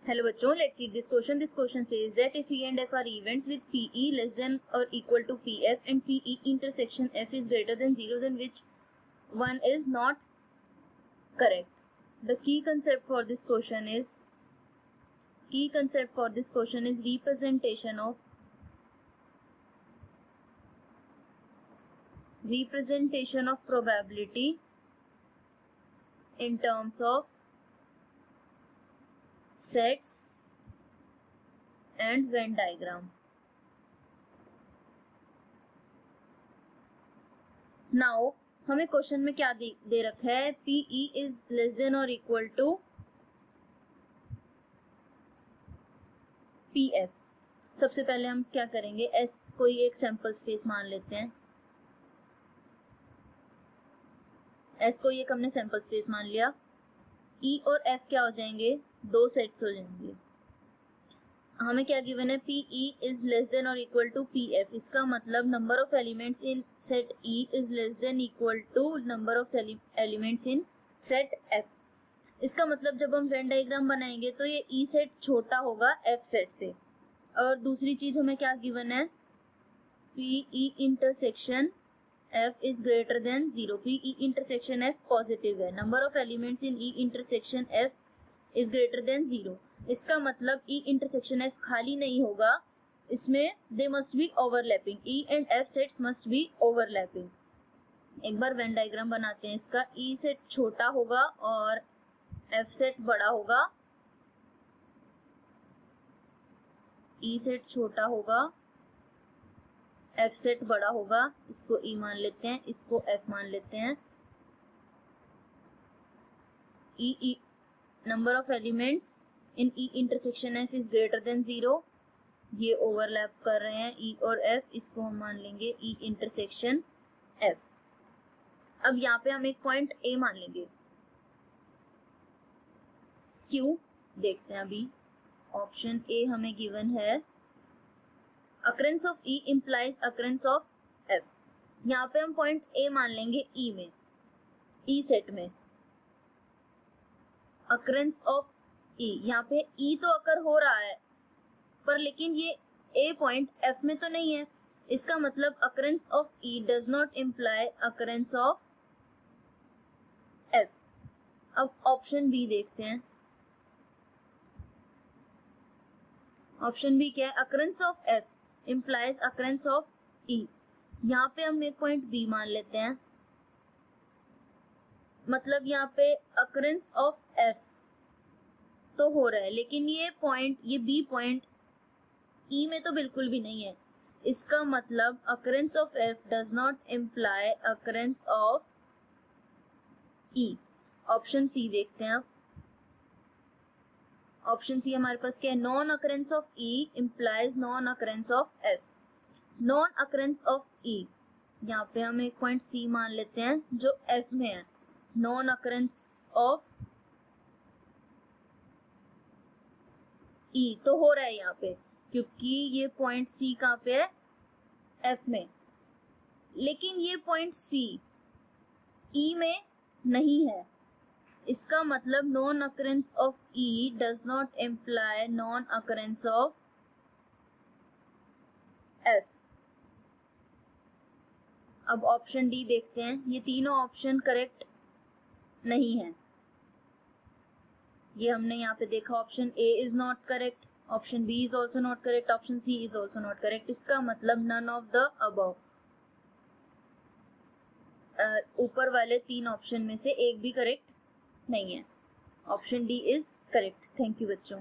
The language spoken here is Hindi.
Hello बच्चों, let's read this question. This question says that if E and F are events with PE less than or equal to PF and PE intersection F is greater than 0, then which one is not correct? The key concept for this question is representation of probability in terms of sets and Venn diagram. Now हमें क्वेश्चन में क्या दे रखा है? PE इज लेस देन और इक्वल टू PF. सबसे पहले हम क्या करेंगे, S कोई एक सैंपल स्पेस मान लेते हैं. S को एक हमने सैंपल स्पेस मान लिया. E और F क्या हो जाएंगे? दो सेट्स हो जाएंगे. हमें क्या गिवन है? PE इज लेस देन और इक्वल टू PF. इसका मतलब number of elements in set E is less than equal to number of elements in set F. इसका मतलब जब हम वेन डायग्राम बनाएंगे तो ये E सेट छोटा होगा F सेट से. और दूसरी चीज हमें क्या गिवन है? PE intersection F is greater than 0. PE intersection F positive है. Number of elements in E intersection F is greater than 0. इसका मतलब E इंटरसेक्शन F खाली नहीं होगा, इसमें they must be overlapping. E and F sets must be overlapping. एक बार वेन डायग्राम बनाते हैं इसका. E सेट छोटा होगा और F सेट बड़ा होगा. E सेट छोटा होगा, F सेट बड़ा होगा. इसको E मान लेते हैं, इसको F मान लेते हैं. E number of elements in E intersection F is greater than 0. ये ओवरलैप कर रहे हैं E और F. इसको हम मान लेंगे E इंटरसेक्शन F. अब यहाँ पे हम एक पॉइंट A मान लेंगे. क्यों देखते हैं अभी. ऑप्शन A हमें गिवन है occurrence of E implies occurrence of F. यहाँ पे हम पॉइंट A मान लेंगे E में, E सेट में. अकरेंस ऑफ E, यहाँ पे E तो अकर हो रहा है पर लेकिन ये A पॉइंट F में तो नहीं है. इसका मतलब occurrence of E does not imply occurrence of F. अब ऑप्शन B देखते हैं. ऑप्शन B क्या है? Occurrence of F implies occurrence of E. यहाँ पे हम एक पॉइंट B मान लेते हैं. मतलब यहाँ पे अकरेंस ऑफ F तो हो रहा है, लेकिन ये B पॉइंट E में तो बिल्कुल भी नहीं है. इसका मतलब occurrence of F does not imply occurrence of E. Option C देखते हैं. ऑप्शन C हमारे पास क्या है? Non occurrence of E implies non occurrence of F. Non occurrence of E, यहाँ पे हम एक पॉइंट C मान लेते हैं जो F में है. नॉन अकरेंस ऑफ E तो हो रहा है यहाँ पे, क्योंकि ये पॉइंट C कहाँ पे है? F में. लेकिन ये पॉइंट C E में नहीं है. इसका मतलब non occurrence of E does not imply non occurrence of F. अब ऑप्शन D देखते हैं. ये तीनों ऑप्शन करेक्ट नहीं है. ये हमने यहाँ पे देखा. Option A is not correct, option B is also not correct, option C is also not correct. इसका मतलब नन ऑफ द अबव. ऊपर वाले तीन ऑप्शन में से एक भी करेक्ट नहीं है. Option D is correct. Thank you बच्चों.